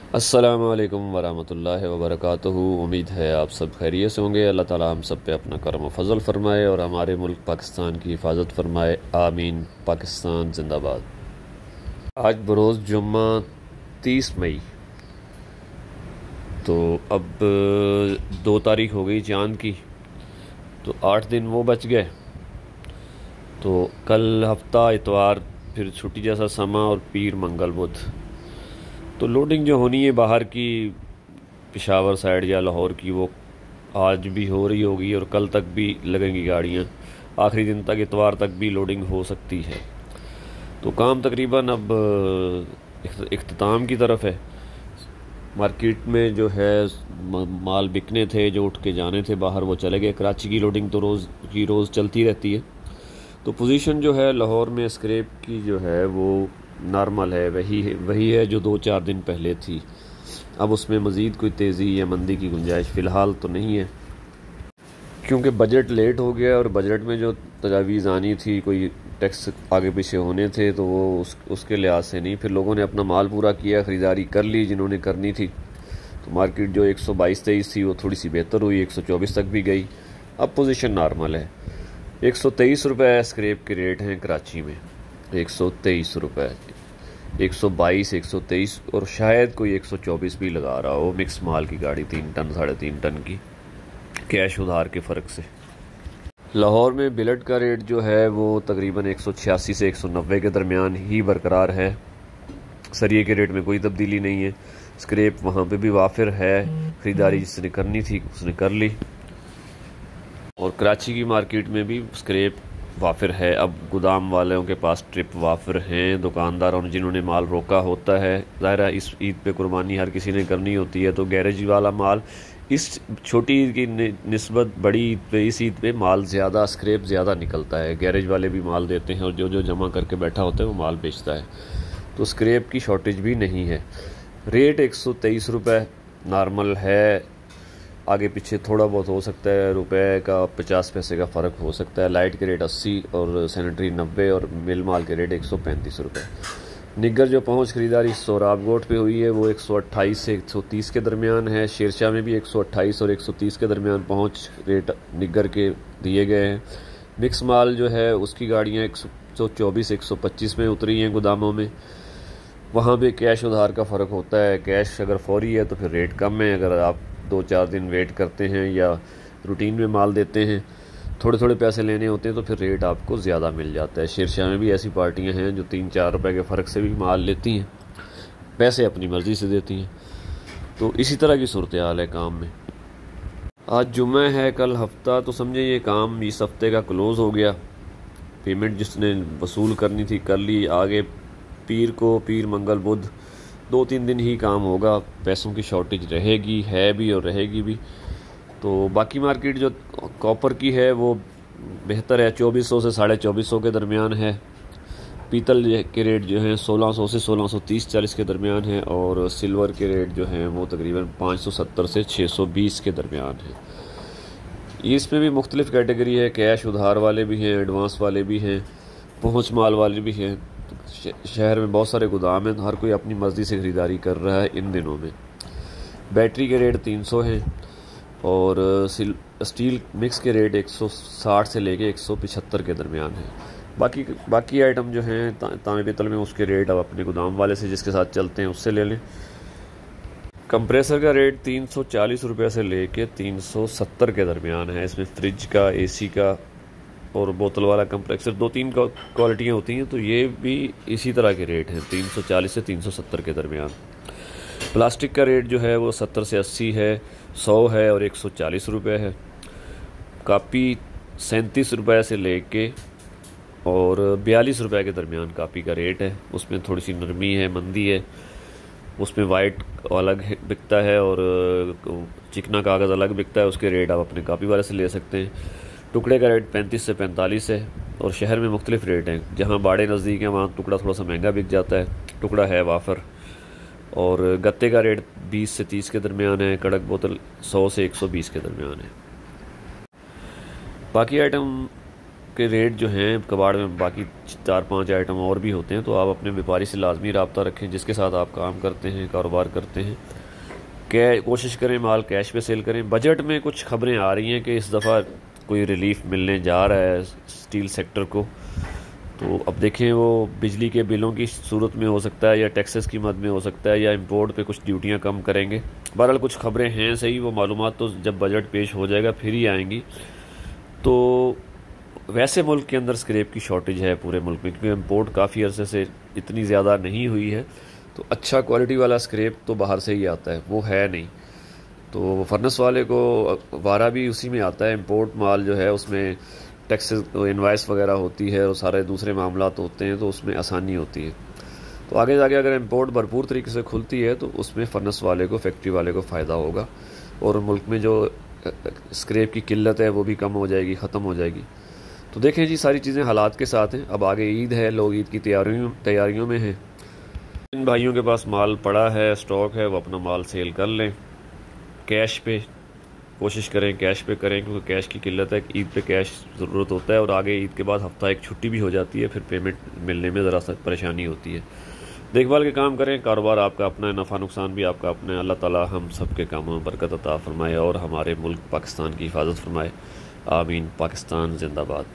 अस्सलामु अलैकुम वरहमतुल्लाहि वबरकातुहू। उम्मीद है आप सब खैरियत से होंगे। अल्लाह ताला हम सब पे अपना करम व फजल फरमाए और हमारे मुल्क पाकिस्तान की हिफाजत फरमाए। आमीन। पाकिस्तान जिंदाबाद। आज बरोज़ जुम्मा 30 मई, तो अब 2 तारीख हो गई चाँद की, तो 8 दिन वो बच गए। तो कल हफ्ता इतवार, फिर छुट्टी जैसा समा और पीर मंगल बुध। तो लोडिंग जो होनी है बाहर की, पेशावर साइड या लाहौर की, वो आज भी हो रही होगी और कल तक भी लगेंगी गाड़ियाँ। आखिरी दिन तक, इतवार तक भी लोडिंग हो सकती है। तो काम तकरीबन अब इख्तिताम की तरफ है। मार्केट में जो है माल बिकने थे, जो उठ के जाने थे बाहर, वो चले गए। कराची की लोडिंग तो रोज़ की रोज़ चलती रहती है। तो पोजीशन जो है लाहौर में स्क्रैप की जो है वो नॉर्मल है, वही है जो 2-4 दिन पहले थी। अब उसमें मज़ीद कोई तेज़ी या मंदी की गुंजाइश फ़िलहाल तो नहीं है, क्योंकि बजट लेट हो गया और बजट में जो तजावीज़ आनी थी, कोई टैक्स आगे पीछे होने थे, तो वो उसके लिहाज से नहीं। फिर लोगों ने अपना माल पूरा किया, ख़रीदारी कर ली जिन्होंने करनी थी। तो मार्केट जो 122-23 थी वो थोड़ी सी बेहतर हुई, 124 तक भी गई। अब पोजीशन नॉर्मल है। 123 रुपये स्क्रैप के रेट हैं कराची में। 123 रुपये, 122, 123 और शायद कोई 124 भी लगा रहा हो मिक्स माल की गाड़ी, 3 टन 3.5 टन की, कैश उधार के फ़र्क से। लाहौर में बिलेट का रेट जो है वो तकरीबन 186 से 190 के दरमियान ही बरकरार है। सरिये के रेट में कोई तब्दीली नहीं है। स्क्रैप वहाँ पे भी वाफिर है, ख़रीदारी जिसने करनी थी उसने कर ली। और कराची की मार्केट में भी स्क्रैप वाफिर है। अब गोदाम वालों के पास ट्रिप वाफिर हैं, दुकानदारों ने जिन्होंने माल रोका होता है, ज़ाहिर है इस ईद पे कुर्बानी हर किसी ने करनी होती है, तो गैरेज वाला माल इस छोटी ईद की निस्बत बड़ी ईद पे, इस ईद पे माल ज़्यादा, स्क्रैप ज़्यादा निकलता है। गैरेज वाले भी माल देते हैं और जो जो जमा करके बैठा होता है वो माल बेचता है। तो स्क्रैप की शॉर्टेज भी नहीं है। रेट 123 रुपये नॉर्मल है। आगे पीछे थोड़ा बहुत हो सकता है, रुपए का 50 पैसे का फ़र्क हो सकता है। लाइट के रेट 80 और सैनिटरी 90 और मिल माल के रेट 135 रुपये। निगर जो पहुंच खरीदारी सोराबगोट पे हुई है वो 128 से 130 के दरमियान है। शेरशाह में भी 128 और 130 के दरमियान पहुंच रेट निगर के दिए गए हैं। मिक्स माल जो है उसकी गाड़ियाँ 124, 125 में उतरी हैं गोदामों में। वहाँ भी कैश उधार का फ़र्क होता है। कैश अगर फौरी है तो फिर रेट कम है, अगर आप 2-4 दिन वेट करते हैं या रूटीन में माल देते हैं, थोड़े थोड़े पैसे लेने होते हैं, तो फिर रेट आपको ज़्यादा मिल जाता है। शेरशाह में भी ऐसी पार्टियां हैं जो 3-4 रुपए के फ़र्क से भी माल लेती हैं, पैसे अपनी मर्ज़ी से देती हैं। तो इसी तरह की सूरत हाल है काम में। आज जुम्मा है, कल हफ्ता, तो समझे ये काम इस हफ्ते का क्लोज़ हो गया। पेमेंट जिसने वसूल करनी थी कर ली। आगे पीर को, पीर मंगल बुध 2-3 दिन ही काम होगा। पैसों की शॉर्टेज रहेगी, है भी और रहेगी भी। तो बाकी मार्केट जो कॉपर की है वो बेहतर है, 2400 से 2450 के दरमियान है। पीतल के रेट जो हैं 1600 से 1630-40 के दरमियान है। और सिल्वर के रेट जो हैं वो तकरीबन 570 से 620 के दरमियान है। इसमें भी मुख्तलिफ़ कैटेगरी है, कैश उधार वाले भी हैं, एडवांस वाले भी हैं, पहुँच माल वाले भी हैं। शहर में बहुत सारे गोदाम हैं, हर कोई अपनी मर्ज़ी से ख़रीदारी कर रहा है इन दिनों में। बैटरी के रेट 300 हैं और स्टील मिक्स के रेट 160 से लेके 175 के दरमियान है। बाकी आइटम जो हैं तांबे पीतल में, उसके रेट अब अपने गोदाम वाले से जिसके साथ चलते हैं उससे ले लें। कंप्रेसर का रेट 340 रुपये से लेके 370 के दरमियान है। इसमें फ्रिज का, एसी का और बोतल वाला कंप्रेसर 2-3 क्वालिटियाँ होती हैं, तो ये भी इसी तरह के रेट हैं, 340 से 370 के दरमियान। प्लास्टिक का रेट जो है वो 70 से 80 है, 100 है और 140 रुपये है। कापी 37 रुपये से लेके और 42 रुपये के दरमियान कापी का रेट है। उसमें थोड़ी सी नरमी है, मंदी है। उसमें वाइट अलग बिकता है और चिकना कागज़ अलग बिकता है। उसके रेट आप अपने कापी वाले से ले सकते हैं। टुकड़े का रेट 35 से 45 है और शहर में मुख्तलिफ रेट हैं। जहाँ बाड़े नज़दीक हैं वहाँ टुकड़ा थोड़ा सा महंगा बिक जाता है, टुकड़ा है वाफर। और गत्ते का रेट 20 से 30 के दरमियान है। कड़क बोतल 100 से 120 के दरमियान है। बाकी आइटम आपके रेट जो हैं कबाड़ में बाकी 4-5 आइटम और भी होते हैं, तो आप अपने व्यापारी से लाजमी रब्ता रखें जिसके साथ आप काम करते हैं, कारोबार करते हैं। कोशिश करें माल कैश पे सेल करें। बजट में कुछ खबरें आ रही हैं कि इस दफ़ा कोई रिलीफ मिलने जा रहा है स्टील सेक्टर को, तो अब देखें वो बिजली के बिलों की सूरत में हो सकता है या टैक्सेस की मद में हो सकता है या इंपोर्ट पे कुछ ड्यूटियां कम करेंगे। बहरहाल कुछ खबरें हैं सही, वो मालूमात तो जब बजट पेश हो जाएगा फिर ही आएंगी। तो वैसे मुल्क के अंदर स्क्रैप की शॉर्टेज है पूरे मुल्क में, क्योंकि इंपोर्ट काफ़ी अरसे से इतनी ज़्यादा नहीं हुई है, तो अच्छा क्वालिटी वाला स्क्रैप तो बाहर से ही आता है, वो है नहीं। तो फर्नेस वाले को वारा भी उसी में आता है। इंपोर्ट माल जो है उसमें टैक्सेस इनवाइस वगैरह होती है और सारे दूसरे मामलात होते हैं, तो उसमें आसानी होती है। तो आगे जाके अगर इंपोर्ट भरपूर तरीके से खुलती है तो उसमें फर्नेस वाले को, फैक्ट्री वाले को फ़ायदा होगा और मुल्क में जो स्क्रैप की किल्लत है वो भी कम हो जाएगी, ख़त्म हो जाएगी। तो देखें जी, सारी चीज़ें हालात के साथ हैं। अब आगे ईद है, लोग ईद की तैयारियों में हैं। इन भाइयों के पास माल पड़ा है, स्टॉक है, वो अपना माल सेल कर लें कैश पे। कोशिश करें कैश पे करें, क्योंकि कैश की किल्लत है, ईद पे कैश ज़रूरत होता है और आगे ईद के बाद हफ्ता एक छुट्टी भी हो जाती है, फिर पेमेंट मिलने में ज़रा सा परेशानी होती है। देखभाल के काम करें, कारोबार आपका अपना है, नफ़ा नुकसान भी आपका अपना है। अल्लाह ताला हम सब के कामों में बरकत अता फरमाए और हमारे मुल्क पाकिस्तान की हिफाजत फरमाए। आमीन। पाकिस्तान जिंदाबाद।